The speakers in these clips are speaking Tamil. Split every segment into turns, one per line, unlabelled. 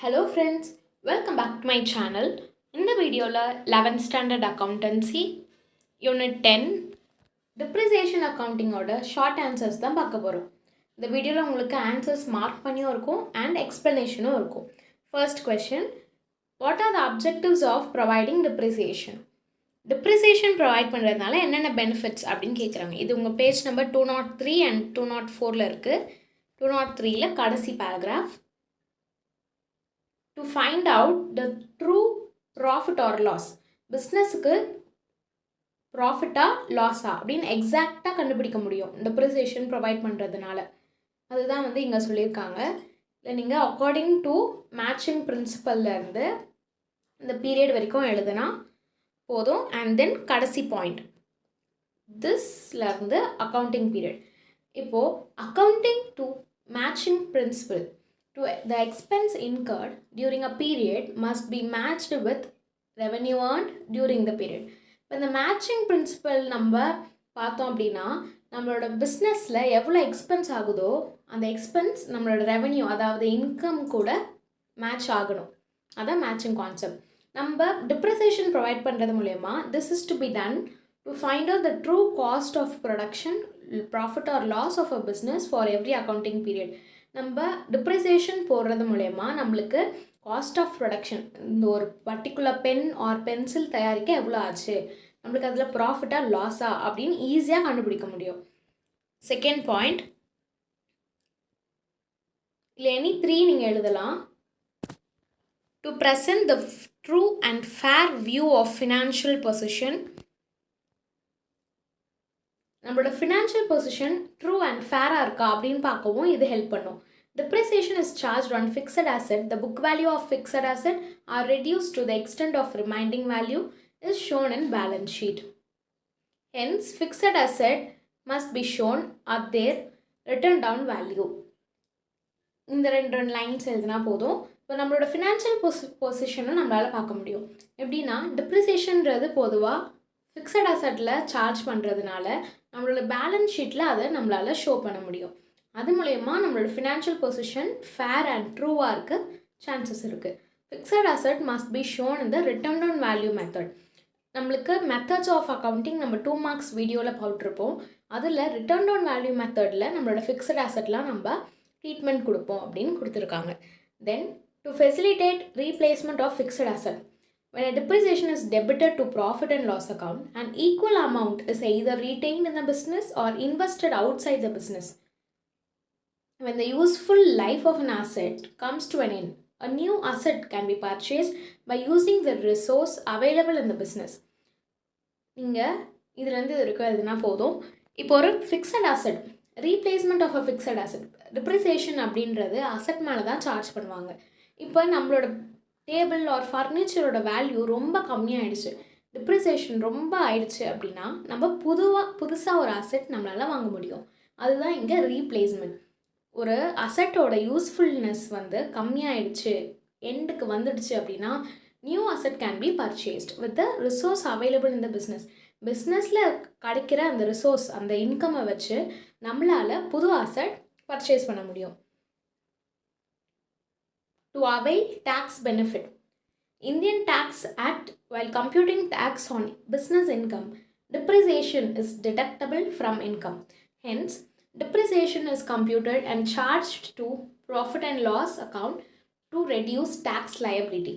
Hello friends, welcome back to my channel. In the video, 11th standard accountancy, unit 10, depreciation accounting order short answers தான் பார்க்க போகிறோம். இந்த வீடியோவில் உங்களுக்கு answers mark பண்ணியும் இருக்கும் and explanationும் இருக்கும். First question, what are the objectives of providing depreciation? Depreciation provide பண்ணுறதுனால என்னென்ன benefits அப்படின்னு கேட்குறாங்க. இது உங்கள் பேஜ் நம்பர் 203 and 204ல இருக்குது. 203ல கடைசி paragraph. To find out the true profit or loss, businessக்கு ப்ராஃபிட்டா லாஸா அப்படின்னு எக்ஸாக்டாக கண்டுபிடிக்க முடியும் depreciation ப்ரொவைட் பண்ணுறதுனால. அதுதான் இங்கே சொல்லியிருக்காங்க. இல்லை நீங்கள் அக்கார்டிங் டு மேட்சிங் பிரின்சிபல்லேருந்து இந்த பீரியட் வரைக்கும் எழுதுனா போதும். அண்ட் தென் கடைசி பாயிண்ட் திஸ்லேருந்து அக்கௌண்டிங் பீரியட். இப்போது accounting to matching principle, to the expense incurred during a period must be matched with revenue earned during the period. இப்போ இந்த மேட்சிங் பிரின்சிபல் நம்ம பார்த்தோம் அப்படின்னா நம்மளோட பிஸ்னஸில் எவ்வளோ எக்ஸ்பென்ஸ் ஆகுதோ அந்த எக்ஸ்பென்ஸ் நம்மளோட ரெவென்யூ அதாவது இன்கம் கூட மேட்ச் ஆகணும். அதான் மேட்சிங் கான்செப்ட். நம்ம டிப்ரிசியேஷன் ப்ரொவைட் பண்ணுறது மூலயமா this is to be done to find out the true cost of production, profit or loss of a business for every accounting period. நம்ம டிப்ரிசியேஷன் போடுறது மூலயமா நம்மளுக்கு காஸ்ட் ஆஃப் ப்ரொடக்ஷன், இந்த ஒரு பர்டிகுலர் பென் ஆர் பென்சில் தயாரிக்க எவ்வளோ ஆச்சு, நம்மளுக்கு அதில் ப்ராஃபிட்டாக லாஸா அப்படின்னு ஈஸியாக கண்டுபிடிக்க முடியும். செகண்ட் பாயிண்ட், இல்லை எனி 3 நீங்கள் எழுதலாம். To present the true and fair view of financial position. நம்மளோட ஃபினான்ஷியல் பொசிஷன் ட்ரூ அண்ட் ஃபேராக இருக்கா அப்படின்னு பார்க்கவும் இது ஹெல்ப் பண்ணும். Depreciation is charged on fixed asset. The book value of fixed asset are reduced to the extent of remaining value is shown in balance sheet. Hence, fixed asset must be shown at their written down value. இந்த ரெண்டு லைன்ஸ் எழுதினா போதும். இப்போ நம்மளோட ஃபினான்ஷியல் பொசிஷனை நம்மளால் பார்க்க முடியும். எப்படின்னா டிப்ரிசியேஷன்றது பொதுவாக ஃபிக்ஸட் அசட்டில் சார்ஜ் பண்ணுறதுனால நம்மளோட பேலன்ஸ் ஷீட்டில் அதை நம்மளால் ஷோ பண்ண முடியும். அது மூலயமா நம்மளோட ஃபினான்ஷியல் பொசிஷன் ஃபேர் அண்ட் ட்ரூவாக இருக்க சான்சஸ் இருக்குது. Fixed asset must be shown இந்த ரிட்டர்ன் டவுன் வேல்யூ மெத்தட். நம்மளுக்கு மெத்தட்ஸ் ஆஃப் அக்கௌண்டிங் நம்ம 2 மார்க்ஸ் வீடியோவில் போட்டிருப்போம். அதில் ரிட்டர்ன் டவுன் வேல்யூ மெத்தடில் நம்மளோட ஃபிக்ஸட் அசட்லாம் நம்ம ட்ரீட்மெண்ட் கொடுப்போம் அப்படின்னு கொடுத்துருக்காங்க. Then to facilitate replacement of fixed asset, when a depreciation is debited to profit and loss account, an equal amount is either retained in the business or invested outside the business. When the useful life of an asset comes to an end, a new asset can be purchased by using the resource available in the business. நீங்கள் இதுலேருந்து இது இருக்கும் எதுனா போதும். இப்போ ஒரு fixed asset, replacement of a fixed asset, depreciation அப்படின்றது அசட் மேலே தான் சார்ஜ் பண்ணுவாங்க. இப்போ நம்மளோட டேபிள் ஆர் ஃபர்னிச்சரோட வேல்யூ ரொம்ப கம்மியாகிடுச்சு, டிப்ரிசியேஷன் ரொம்ப ஆயிடுச்சு அப்படின்னா நம்ம புதுசாக ஒரு அசெட் நம்மளால் வாங்க முடியும். அதுதான் இங்கே ரீப்ளேஸ்மெண்ட். ஒரு அசட்டோட யூஸ்ஃபுல்னஸ் கம்மியாயிடுச்சு, எண்டுக்கு வந்துடுச்சு அப்படின்னா new asset can be purchased with the resource available in the business. பிஸ்னஸில் கிடைக்கிற அந்த ரிசோர்ஸ், அந்த இன்கம்மை வச்சு நம்மளால் புது அசட் பர்ச்சேஸ் பண்ண முடியும். To avail tax benefit, Indian Tax Act, while computing tax on business income, depreciation is deductible from income. Hence, depreciation is computed and charged to profit and loss account to reduce tax liability.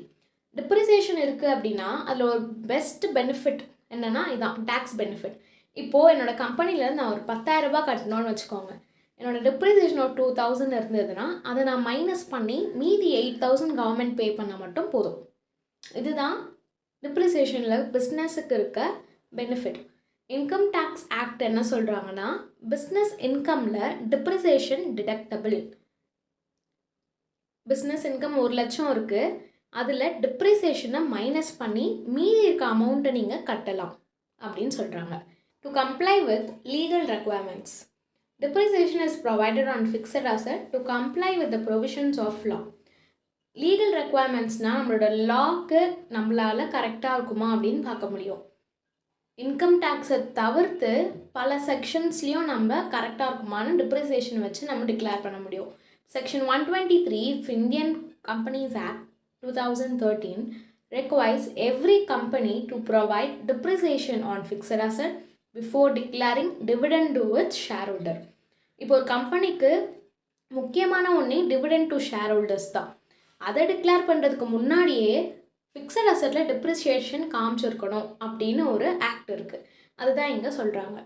Depreciation இருக்குது அப்படின்னா அதில் ஒரு பெஸ்ட் பெனிஃபிட் என்னென்னா இதான் டேக்ஸ் பெனிஃபிட். இப்போது என்னோடய கம்பெனியில் நான் ஒரு 10,000 ரூபாய் கட்டணும்னு வச்சுக்கோங்க. என்னோடய டிப்ரிசியேஷன் ஒரு 2,000 இருந்ததுன்னா அதை நான் மைனஸ் பண்ணி மீதி 8,000 கவர்மெண்ட் பே பண்ணால் மட்டும் போதும். இதுதான் டிப்ரிசியேஷனில் பிஸ்னஸுக்கு இருக்க பெனிஃபிட். இன்கம் டேக்ஸ் ஆக்ட் என்ன சொல்கிறாங்கன்னா பிஸ்னஸ் இன்கமில் டிப்ரிசியேஷன் டிடக்டபிள். பிஸ்னஸ் இன்கம் 1,00,000 இருக்குது, அதில் டிப்ரிசியேஷனை மைனஸ் பண்ணி மீதி இருக்க அமௌண்ட்டை நீங்கள் கட்டலாம் அப்படின்னு சொல்கிறாங்க. To comply with legal requirements, depreciation is provided on fixed asset to comply with the provisions of law. Legal ரெக்குவயர்மெண்ட்ஸ்னால் நம்மளோட லாக்கு நம்மளால் கரெக்டாக இருக்குமா அப்படின்னு பார்க்க முடியும். இன்கம் டேக்ஸை தவிர்த்து பல செக்ஷன்ஸ்லேயும் நம்ம கரெக்டாக இருக்குமான்னு டிப்ரிசியேஷன் வச்சு நம்ம டிக்ளேர் பண்ண முடியும். Section 123 Indian Companies Act 2013 requires every company to provide depreciation on fixed asset before declaring dividend to its shareholder. இப்போ ஒரு கம்பெனிக்கு முக்கியமான ஒன்றே டிவிடெண்ட் டு ஷேர் ஹோல்டர்ஸ் தான். அதை டிக்ளேர் பண்ணுறதுக்கு முன்னாடியே ஃபிக்ஸட் அசட்டில் டிப்ரிசியேஷன் காமிச்சிருக்கணும் அப்படின்னு ஒரு ஆக்ட் இருக்குது. அதுதான் இங்கே சொல்கிறாங்க.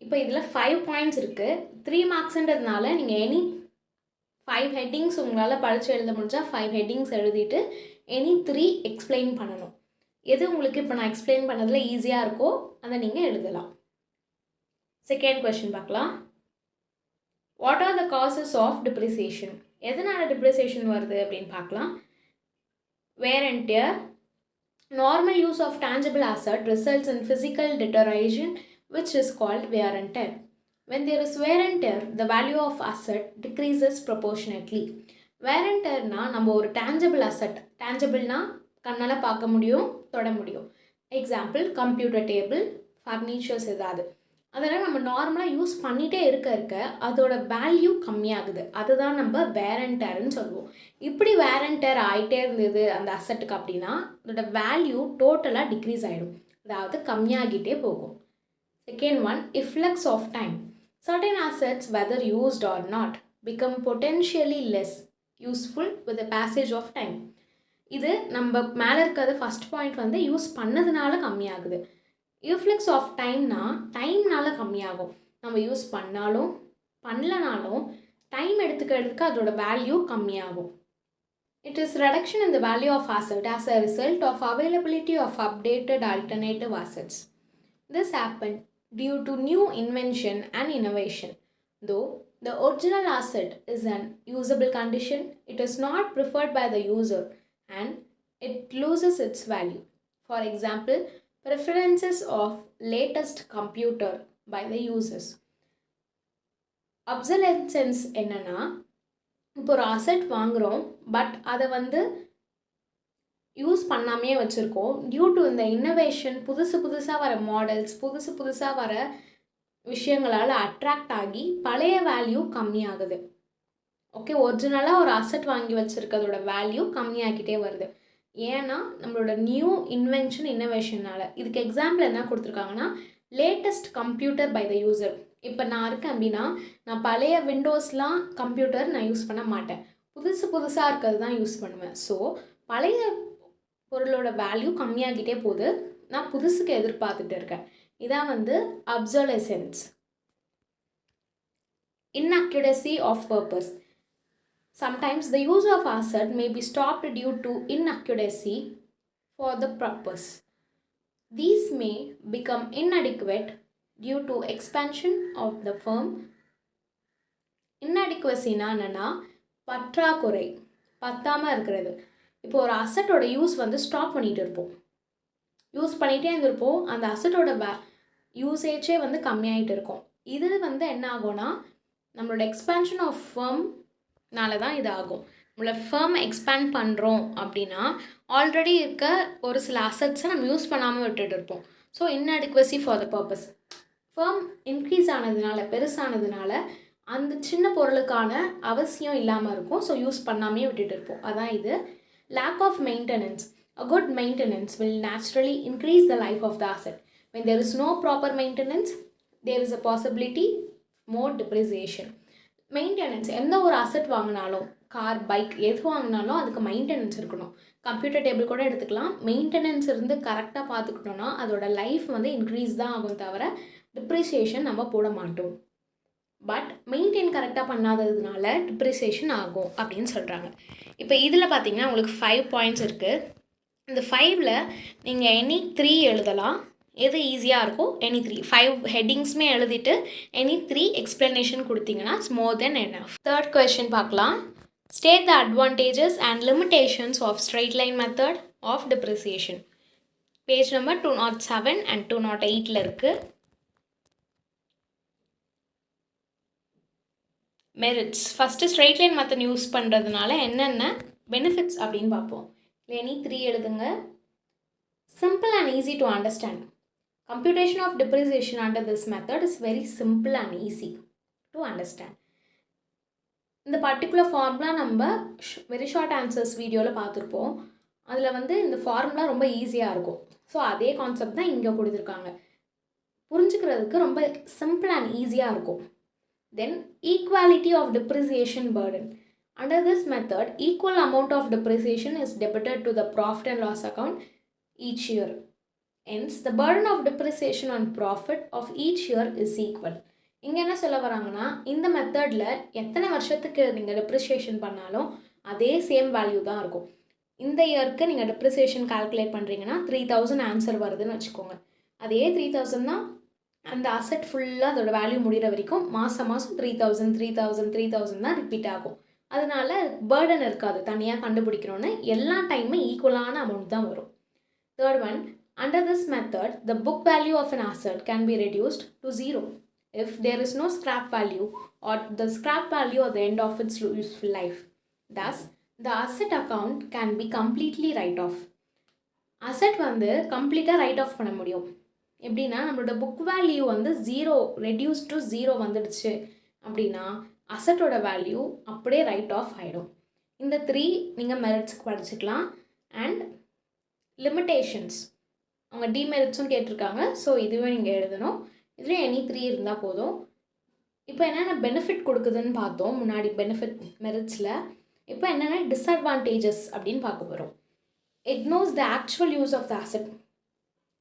இப்போ இதில் 5 பாயிண்ட்ஸ் இருக்குது. 3 மார்க்ஸுன்றதுனால நீங்கள் எனி 5 ஹெட்டிங்ஸ் உங்களால் படித்து எழுத முடிஞ்சால் 5 ஹெட்டிங்ஸ் எழுதிட்டு எனி 3 எக்ஸ்பிளைன் பண்ணணும். எது உங்களுக்கு இப்போ நான் எக்ஸ்பிளைன் பண்ணதில் ஈஸியாக இருக்கோ அதை நீங்கள் எழுதலாம். செகண்ட் கொஸ்டின் பார்க்கலாம். What are the causes of depreciation? எதனால் டிப்ரிசியேஷன் வருது அப்படின்னு பார்க்கலாம். Wear and tear. Normal use of tangible asset results in physical deterioration which is called wear and tear. When there is wear and tear, the value of asset decreases proportionately. Wear and tearனா நம்ம ஒரு tangible asset, tangibleனா கண்ணால் பார்க்க முடியும், தொட முடியும். எக்ஸாம்பிள் கம்ப்யூட்டர் டேபிள், ஃபர்னிச்சர்ஸ் ஏதாவது. அதெல்லாம் நம்ம நார்மலாக யூஸ் பண்ணிகிட்டே இருக்க அதோட வேல்யூ கம்மியாகுது. அதுதான் நம்ம வேர் அண்ட் டேர்ன்னு சொல்லுவோம். இப்படி வேர் அண்ட் டேர் ஆகிட்டே இருந்தது அந்த அசட்டுக்கு அப்படின்னா அதோட வேல்யூ டோட்டலாக டிக்ரீஸ் ஆகிடும், அதாவது கம்மியாகிட்டே போகும். Second one, efflux of time. Certain assets, whether used or not, become potentially less useful with the passage of time. இது நம்ம மேலே இருக்கிறது ஃபஸ்ட் பாயிண்ட் வந்து யூஸ் பண்ணதுனால கம்மியாகுது. இஃப்ளக்ஸ் ஆஃப் டைம்னா டைம்னால கம்மியாகும். நம்ம யூஸ் பண்ணாலும் பண்ணலனாலும் டைம் எடுத்துக்கிறதுக்கு அதோட வேல்யூ கம்மியாகும். It is reduction in the value of asset as a result of availability of updated alternative assets. This happened due to new invention and innovation. Though the original asset is an usable condition, it is not preferred by the user and it loses its value. For example, preferences of latest computer by the users. Obsolescence என்னன்னா, இப்போ ஒரு அசெட் வாங்குகிறோம், பட் அதை வந்து யூஸ் பண்ணாமே வச்சுருக்கோம். டியூ டு இந்த இன்னோவேஷன், புதுசாக வர மாடல்ஸ், புதுசாக வர விஷயங்களால் அட்ராக்ட் ஆகி பழைய வேல்யூ கம்மியாகுது. ஓகே, ஒரிஜினலாக ஒரு அசெட் வாங்கி வச்சுருக்கிறதோட வேல்யூ கம்மியாகிட்டே வருது. ஏன்னா நம்மளோட நியூ இன்வென்ஷன், இன்னோவேஷனால். இதுக்கு எக்ஸாம்பிள் என்ன கொடுத்துருக்காங்கன்னா, latest computer by the user. இப்போ நான் இருக்கேன் அப்படின்னா நான் பழைய விண்டோஸ்லாம் கம்ப்யூட்டர் நான் யூஸ் பண்ண மாட்டேன், புதுசாக இருக்கிறது தான் யூஸ் பண்ணுவேன். ஸோ பழைய பொருளோட வேல்யூ கம்மியாகிட்டே போகுது, நான் புதுசுக்கு எதிர்பார்த்துட்டு இருக்கேன். இதான் வந்து அப்சோலசன்ஸ். inaccuracy of purpose. Sometimes the use of asset may be stopped due to inaccuracy for the purpose. These may become inadequate due to expansion of the firm. inadequacy-னா என்னன்னா பற்றாக்குறை, பத்தாமல் இருக்கிறது. இப்போ ஒரு அசட்டோட யூஸ் வந்து ஸ்டாப் பண்ணிகிட்டு இருப்போம், யூஸ் பண்ணிகிட்டே இருந்திருப்போம், அந்த அசட்டோட யூசேஜே வந்து கம்மியாகிட்டு இருக்கும். இது வந்து என்ன ஆகும்னா நம்மளோட எக்ஸ்பேன்ஷன் ஆஃப் ஃபர்ம்னால தான் இது ஆகும். நம்மளோட ஃபர்ம் எக்ஸ்பேண்ட் பண்ணுறோம் அப்படின்னா ஆல்ரெடி இருக்க ஒரு சில அசட்ஸை நம்ம யூஸ் பண்ணாமல் விட்டுட்டு இருப்போம். So inadequacy for the purpose. Firm increase ஆனதுனால, பெருசானதுனால அந்த சின்ன பொருளுக்கான அவசியம் இல்லாமல் இருக்கும். ஸோ யூஸ் பண்ணாமே விட்டுட்டு இருப்போம். அதான் இது. lack of maintenance. A good maintenance will naturally increase the life of the asset. When there is no proper maintenance, there is a possibility more depreciation. Maintenance, எந்த ஒரு அசெட் வாங்கினாலும், கார், பைக் எது வாங்கினாலும் அதுக்கு மெயின்டெனன்ஸ் இருக்கணும். கம்ப்யூட்டர் டேபிள் கூட எடுத்துக்கலாம். மெயின்டெனன்ஸ் இருந்து கரெக்டாக பார்த்துக்கிட்டோன்னா அதோட லைஃப் வந்து இன்க்ரீஸ் தான் ஆகும், தவிர டிப்ரிசியேஷன் நம்ம போட மாட்டோம். பட் மெயின்டைன் கரெக்டாக பண்ணாததுனால டிப்ரிசியேஷன் ஆகும் அப்படின்னு சொல்கிறாங்க. இப்போ இதில் பார்த்தீங்கன்னா உங்களுக்கு 5 பாயிண்ட்ஸ் இருக்குது. இந்த 5ல் நீங்கள் எனி 3 எழுதலாம். எது ஈஸியாக இருக்கோ எனி 3, 5 ஹெட்டிங்ஸுமே எழுதிட்டு எனி 3 எக்ஸ்ப்ளனேஷன் கொடுத்தீங்கன்னா it's more then enough. Third question பார்க்கலாம். State the advantages and limitations of straight line method of depreciation. Page number 207 and 208 இருக்குது. Merits. First straight line method use பண்ணுறதுனால என்னென்ன பெனிஃபிட்ஸ் அப்படின்னு பார்ப்போம். எனி 3 எழுதுங்க. Simple and easy to understand. Computation of depreciation under this method is very simple and easy to understand. இந்த பர்டிகுலர் ஃபார்முலா நம்ம வெரி ஷார்ட் ஆன்சர்ஸ் வீடியோவில் பார்த்துருப்போம். அதில் வந்து இந்த ஃபார்முலா ரொம்ப ஈஸியாக இருக்கும். ஸோ அதே கான்செப்ட் தான் இங்கே கொடுத்துருக்காங்க. புரிஞ்சுக்கிறதுக்கு ரொம்ப சிம்பிள் அண்ட் ஈஸியாக இருக்கும். Then equality of depreciation burden. Under this method, equal amount of depreciation is debited to the profit and loss account each year. Hence, the burden of depreciation on profit of each year is equal. இங்கே என்ன சொல்ல வராங்கன்னா, இந்த மெத்தடில் எத்தனை வருஷத்துக்கு நீங்கள் டெப்ரிசியேஷன் பண்ணாலும் அதே சேம் வேல்யூ தான் இருக்கும். இந்த இயருக்கு நீங்கள் டெப்ரிசியேஷன் கால்குலேட் பண்ணுறீங்கன்னா 3000 ஆன்சர் வருதுன்னு வச்சுக்கோங்க. அதே 3000 தான் அந்த அசெட் ஃபுல்லாக அதோட வேல்யூ முடிகிற வரைக்கும் மாதம் 3000 தான் ரிப்பீட் ஆகும். அதனால பேர்டன் இருக்காது தனியாக கண்டுபிடிக்கணும்னு, எல்லா டைமும் ஈக்குவலான அமௌண்ட் தான் வரும். Third one, under this method the book value of an asset can be reduced to 0 if there is no scrap value or the scrap value at the end of its useful life. Thus, the asset account can be completely write off. Asset வந்து கம்ப்ளீட்டாக ரைட் ஆஃப் பண்ண முடியும். எப்படின்னா, நம்மளோட புக் வேல்யூ வந்து 0 ரெடியூஸ் டு 0 வந்துடுச்சு அப்படின்னா அசட்டோட வேல்யூ அப்படியே ரைட் ஆஃப் ஆகிடும். இந்த 3 நீங்கள் மெரிட்ஸ்க்கு படிச்சுக்கலாம். அண்ட் லிமிட்டேஷன்ஸ், அவங்க டிமெரிட்ஸும் கேட்டிருக்காங்க. ஸோ இதுவே நீங்கள் எழுதணும். இதுவே எனி 3 இருந்தால் போதும். இப்போ என்னென்ன பெனிஃபிட் கொடுக்குதுன்னு பார்த்தோம் முன்னாடி பெனிஃபிட் மெரிட்ஸில். இப்போ என்னென்ன டிஸ்அட்வான்டேஜஸ் அப்படின்னு பார்க்க போகிறோம். Ignores the actual use of the asset.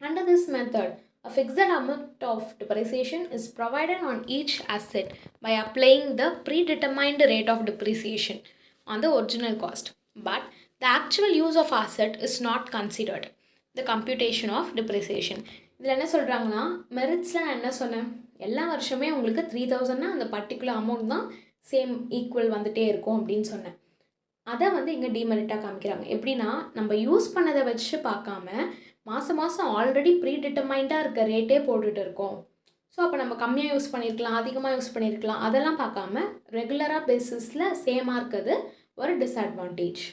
Under this method, a fixed amount of depreciation is provided on each asset by applying the predetermined rate of depreciation on the original cost. But the actual use of asset is not considered. The computation of depreciation. இதில் என்ன சொல்கிறாங்கன்னா, மெரிட்ஸில் நான் என்ன சொன்னேன், எல்லா வருஷமே உங்களுக்கு 3000னா அந்த பர்டிகுலர் அமௌண்ட் தான் சேம் ஈக்குவல் வந்துகிட்டே இருக்கும் அப்படின்னு சொன்னேன். அதை வந்து இங்கே டிமெரிட்டாக காமிக்கிறாங்க. எப்படின்னா, நம்ம யூஸ் பண்ணதை வச்சு பார்க்காம மாதம் ஆல்ரெடி ப்ரீடிட்டர்மைண்டாக இருக்க ரேட்டே போட்டுட்டு இருக்கோம். ஸோ அப்போ நம்ம கம்மியாக யூஸ் பண்ணியிருக்கலாம், அதிகமாக யூஸ் பண்ணியிருக்கலாம், அதெல்லாம் பார்க்காம ரெகுலராக பேசிஸில் சேமாக இருக்கிறது ஒரு disadvantage.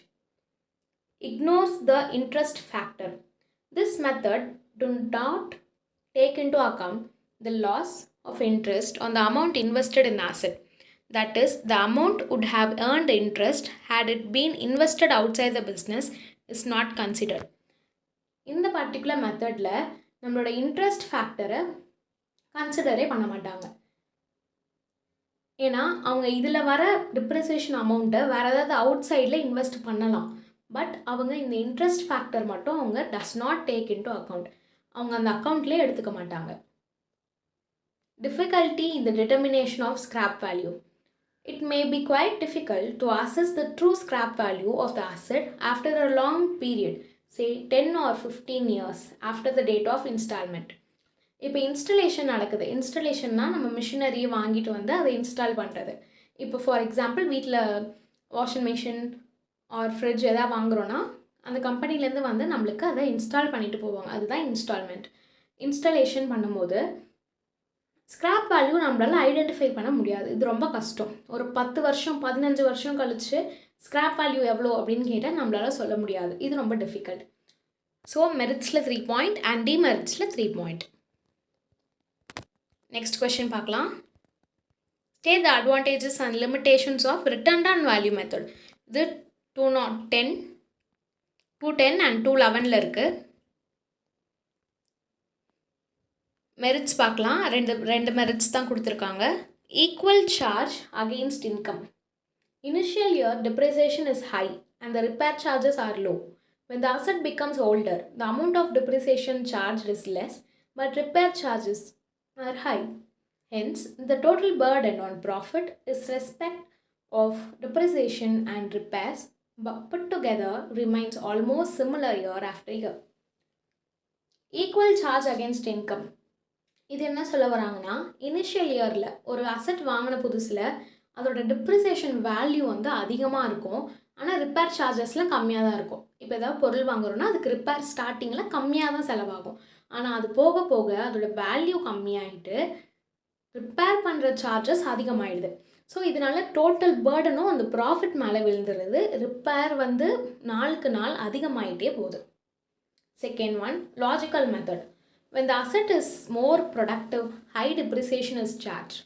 Ignores the interest factor. This method do not take into account the loss of interest on the amount invested in the asset. That is, the amount would have earned interest had it been invested outside the business is not considered. இந்த பர்டிகுலர் மெத்தடில் நம்மளோட இன்ட்ரெஸ்ட் ஃபேக்டரை கன்சிடரே பண்ண மாட்டாங்க. ஏன்னா அவங்க இதில் வர டிப்ரிசியேஷன் அமௌண்ட்டை வேறு ஏதாவது அவுட் சைடில் இன்வெஸ்ட் பண்ணலாம். பட் அவங்க இந்த இன்ட்ரெஸ்ட் ஃபேக்டர் மட்டும் அவங்க does not take into account. அவங்க அந்த அக்கௌண்ட்லேயே எடுத்துக்க மாட்டாங்க. Difficulty in the determination of scrap value. It may be quite difficult to assess the true scrap value of the asset after a long period, say 10 or 15 years after the date of installment. இப்போ இன்ஸ்டலேஷன் நடக்குது. இன்ஸ்டலேஷன்னா நம்ம மிஷினரியை வாங்கிட்டு வந்து அதை இன்ஸ்டால் பண்ணுறது. இப்போ ஃபார் எக்ஸாம்பிள் வீட்டில் வாஷிங் மிஷின் ஆர் ஃப்ரிட்ஜ் எதாவது வாங்குகிறோன்னா அந்த கம்பெனிலேருந்து வந்து நம்மளுக்கு அதை இன்ஸ்டால் பண்ணிட்டு போவாங்க. அதுதான் இன்ஸ்டால்மெண்ட். இன்ஸ்டலேஷன் பண்ணும்போது ஸ்க்ராப் வேல்யூ நம்மளால் ஐடென்டிஃபை பண்ண முடியாது. இது ரொம்ப கஷ்டம். ஒரு 10 வருஷம் 15 வருஷம் கழித்து ஸ்க்ராப் வேல்யூ எவ்வளோ அப்படின்னு கேட்டால் நம்மளால் சொல்ல முடியாது. இது ரொம்ப டிஃபிகல்ட். ஸோ மெரிட்ஸில் 3 பாயிண்ட் அண்ட் டிமெரிட்ஸில் 3 பாயிண்ட். நெக்ஸ்ட் கொஸ்டின் பார்க்கலாம். State the advantages and limitations of return on value method. இது 210 அண்ட் 211 இருக்குது. மெரிட்ஸ் பார்க்கலாம். ரெண்டு மெரிட்ஸ் தான் கொடுத்துருக்காங்க. Equal charge against income. Initial year depreciation is high and the repair charges are low. When the asset becomes older, the amount of depreciation charged is less, but repair charges are high. Hence, the total burden on profit is respect of depreciation and repairs, but put together remains almost similar year after year. Equal charge against income. இது என்ன சொல்ல வராங்கன்னா, இனிஷியல் இயரில் ஒரு அசெட் வாங்கின புதுசில் அதோட டிப்ரிசியேஷன் வேல்யூ வந்து அதிகமாக இருக்கும். ஆனால் ரிப்பேர் சார்ஜஸ்லாம் கம்மியாக தான் இருக்கும். இப்போ ஏதாவது பொருள் வாங்குறோன்னா அதுக்கு ரிப்பேர் ஸ்டார்டிங்கில் கம்மியாக தான் செலவாகும். ஆனால் அது போக போக அதோட வேல்யூ கம்மியாகிட்டு ரிப்பேர் பண்ணுற சார்ஜஸ் அதிகமாகிடுது. ஸோ இதனால் டோட்டல் பேர்டனும் அந்த ப்ராஃபிட் மேலே விழுந்துடுது. ரிப்பேர் வந்து நாளுக்கு நாள் அதிகமாகிட்டே போகுது. Second one, logical method. When the asset is more productive, high depreciation is charged.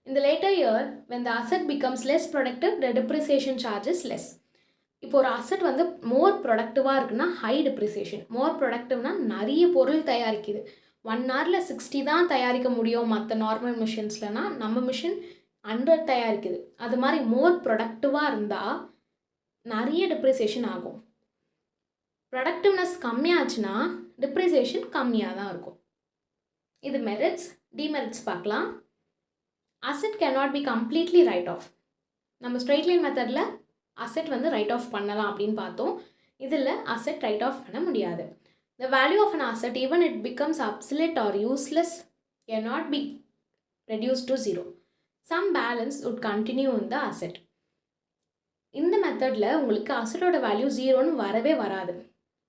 In the later year, when the asset becomes less productive, the depreciation charge is less. இப்போ ஒரு அசட் வந்து மோர் ப்ரொடக்டிவாக இருக்குன்னா ஹை டிப்ரிசியேஷன். மோர் ப்ரொடக்டிவ்னா நிறைய பொருள் தயாரிக்குது. 1 ஹவரில் 60 தான் தயாரிக்க முடியும் மற்ற நார்மல் மிஷின்ஸ்லனா, நம்ம மிஷின் 100 தயாரிக்குது. அது மாதிரி மோர் ப்ரொடக்டிவாக இருந்தால் நிறைய டிப்ரிசியேஷன் ஆகும். ப்ரொடக்டிவ்னஸ் கம்மியாச்சுன்னா டிப்ரிசியேஷன் கம்மியாக தான் இருக்கும். இது மெரிட்ஸ். டிமெரிட்ஸ் பார்க்கலாம். Asset cannot be completely write off. நம்ம ஸ்ட்ரெயிட் லைன் மெத்தடில் அசெட் வந்து ரைட் ஆஃப் பண்ணலாம் அப்படின்னு பார்த்தோம். இதில் அசெட் ரைட் ஆஃப் பண்ண முடியாது. The value of an asset, even it becomes obsolete or useless, cannot be reduced to zero. Some balance would continue in the asset. இந்த மெத்தடில் உங்களுக்கு அசட்டோட வேல்யூ ஜீரோன்னு வரவே வராது.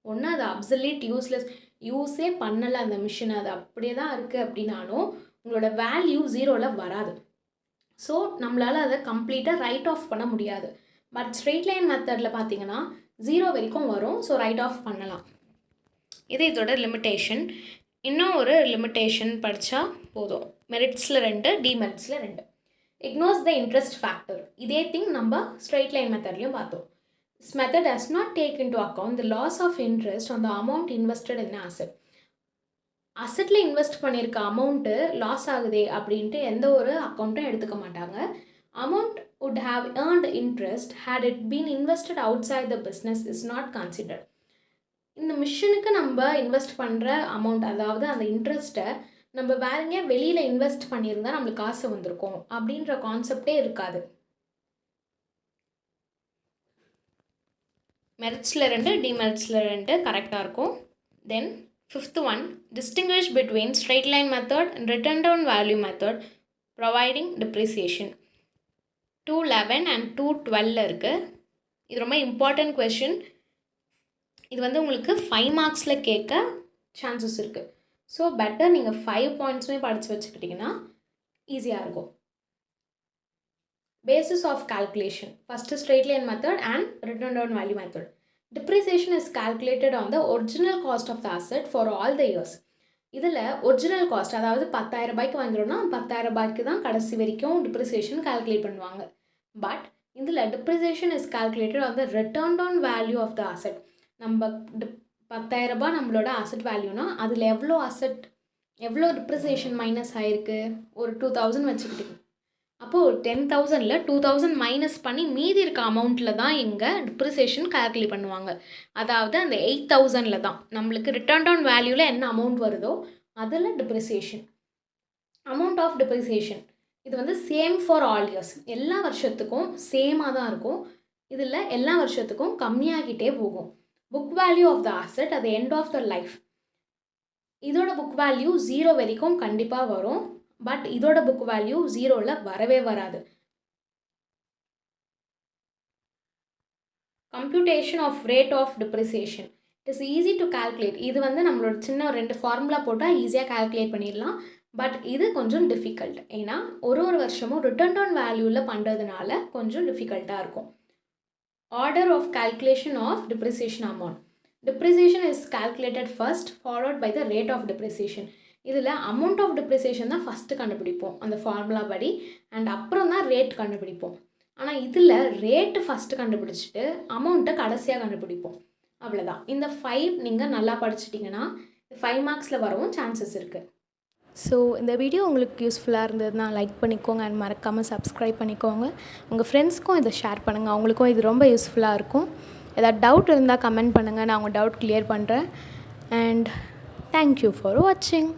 ஒன்று அது அப்சல்யூட் யூஸ்லெஸ், யூஸே பண்ணலை அந்த மிஷின், அது அப்படியே தான் இருக்குது அப்படின்னாலும் உங்களோட வேல்யூ ஜீரோவில் வராது. ஸோ நம்மளால் அதை கம்ப்ளீட்டாக ரைட் ஆஃப் பண்ண முடியாது. பட் ஸ்ட்ரெயிட் லைன் மெத்தடில் பார்த்தீங்கன்னா ஜீரோ வரைக்கும் வரும். ஸோ ரைட் ஆஃப் பண்ணலாம். இது இதோட லிமிட்டேஷன். இன்னும் ஒரு லிமிட்டேஷன் படித்தா போதும். மெரிட்ஸில் 2, டிமெரிட்ஸில் 2. இக்னோர்ஸ் த இன்ட்ரெஸ்ட் ஃபேக்டர். இதே திங் நம்ம ஸ்ட்ரெயிட் லைன் மெத்தட்லையும் பார்த்தோம். This method does not take into account the loss of interest on the amount invested in the asset. அசட்டில் இன்வெஸ்ட் பண்ணியிருக்க அமௌண்ட்டு லாஸ் ஆகுதே அப்படின்ட்டு எந்த ஒரு அக்கௌண்ட்டும் எடுத்துக்க மாட்டாங்க. Amount would have earned interest had it been invested outside the business is not considered. இந்த மிஷினுக்கு நம்ம இன்வெஸ்ட் பண்ணுற அமௌண்ட், அதாவது அந்த இன்ட்ரெஸ்ட்டை நம்ம வேற எங்கேயா வெளியில் இன்வெஸ்ட் பண்ணியிருந்தால் நம்மளுக்கு காசு வந்திருக்கும் அப்படின்ற கான்செப்டே இருக்காது. மெரிட்ஸில் 2, டிமெரிட்ஸில் 2 கரெக்டாக இருக்கும். தென் 5th one, distinguish between straight line method and written down value method providing depreciation. 211 and 212 இருக்குது. இது ரொம்ப இம்பார்ட்டன்ட் கொஷின். இது வந்து உங்களுக்கு 5 மார்க்ஸில் கேட்க சான்சஸ் இருக்குது. ஸோ பெட்டர் நீங்கள் 5 பாயிண்ட்ஸுமே படித்து வச்சுக்கிட்டிங்கன்னா ஈஸியாக இருக்கும். Basis of calculation. First straight line method and written down value method. Depreciation is calculated on the original cost of the asset for all the years. இதில் ஒரிஜினல் காஸ்ட், அதாவது 10,000 ரூபாய்க்கு வாங்குறோன்னா 10,000 ரூபாய்க்கு தான் கடைசி வரைக்கும் டிப்ரிசியேஷன் கால்குலேட் பண்ணுவாங்க. பட் இதில் depreciation is calculated on the written down value of the asset. நம்ம 10,000 ரூபாய் நம்மளோட அசெட் வேல்யூனா அதில் எவ்வளோ டிப்ரிசியேஷன் மைனஸ் ஆகிருக்கு, ஒரு 2,000 வச்சுக்கிட்டிங்க. அப்போது 10,000ல் 2,000 மைனஸ் பண்ணி மீதி இருக்க அமௌண்ட்டில் தான் இங்கே டிப்ரிசியேஷன் கால்குலேட் பண்ணுவாங்க. அதாவது அந்த 8,000ல் தான் நம்மளுக்கு ரிட்டர்ன் டவுன் வேல்யூவில் என்ன அமௌண்ட் வருதோ அதில் டிப்ரிசியேஷன். அமௌண்ட் ஆஃப் டிப்ரிசியேஷன் இது வந்து சேம் ஃபார் ஆல் இயர்ஸ். எல்லா வருஷத்துக்கும் சேமாக தான் இருக்கும். இதில் எல்லா வருஷத்துக்கும் கம்மியாகிட்டே போகும். Book value of the asset at the end of the life. இதோட புக் வேல்யூ 0 வரைக்கும் கண்டிப்பாக வரும். பட் இதோட புக் வேல்யூ 0ல் வரவே வராது. Computation of rate of depreciation. It is easy to calculate. இது வந்து நம்மளோட சின்ன 2 ஃபார்முலா போட்டால் ஈஸியாக கால்குலேட் பண்ணிடலாம். பட் இது கொஞ்சம் டிஃபிகல்ட். ஏன்னா ஒரு வருஷமும் ரிட்டர்ன் டவுன் வேல்யூவில் பண்ணுறதுனால கொஞ்சம் டிஃபிகல்ட்டாக இருக்கும். Order of calculation of depreciation amount. Depreciation is calculated first followed by the rate of depreciation. இதில் அமௌண்ட் ஆஃப் டிப்ரிசியேஷன் தான் ஃபஸ்ட்டு கண்டுபிடிப்போம் அந்த ஃபார்முலா படி, அண்ட் அப்புறம் தான் ரேட் கண்டுபிடிப்போம். ஆனால் இதில் ரேட்டு ஃபஸ்ட்டு கண்டுபிடிச்சிட்டு அமௌண்ட்டை கடைசியாக கண்டுபிடிப்போம். அவ்வளோதான். இந்த 5 நீங்கள் நல்லா படிச்சிட்டிங்கன்னா 5 மார்க்ஸில் வரவும் சான்சஸ் இருக்குது. ஸோ இந்த வீடியோ உங்களுக்கு யூஸ்ஃபுல்லாக இருந்ததுன்னா லைக் பண்ணிக்கோங்க அண்ட் மறக்காமல் சப்ஸ்கிரைப் பண்ணிக்கோங்க. உங்கள் ஃப்ரெண்ட்ஸ்க்கும் இதை ஷேர் பண்ணுங்கள், அவங்களுக்கும் இது ரொம்ப யூஸ்ஃபுல்லாக இருக்கும். ஏதாவது டவுட் இருந்தால் கமெண்ட் பண்ணுங்கள், நான் உங்கள் டவுட் கிளியர் பண்ணுறேன். அண்ட் தேங்க்யூ ஃபார் வாட்சிங்.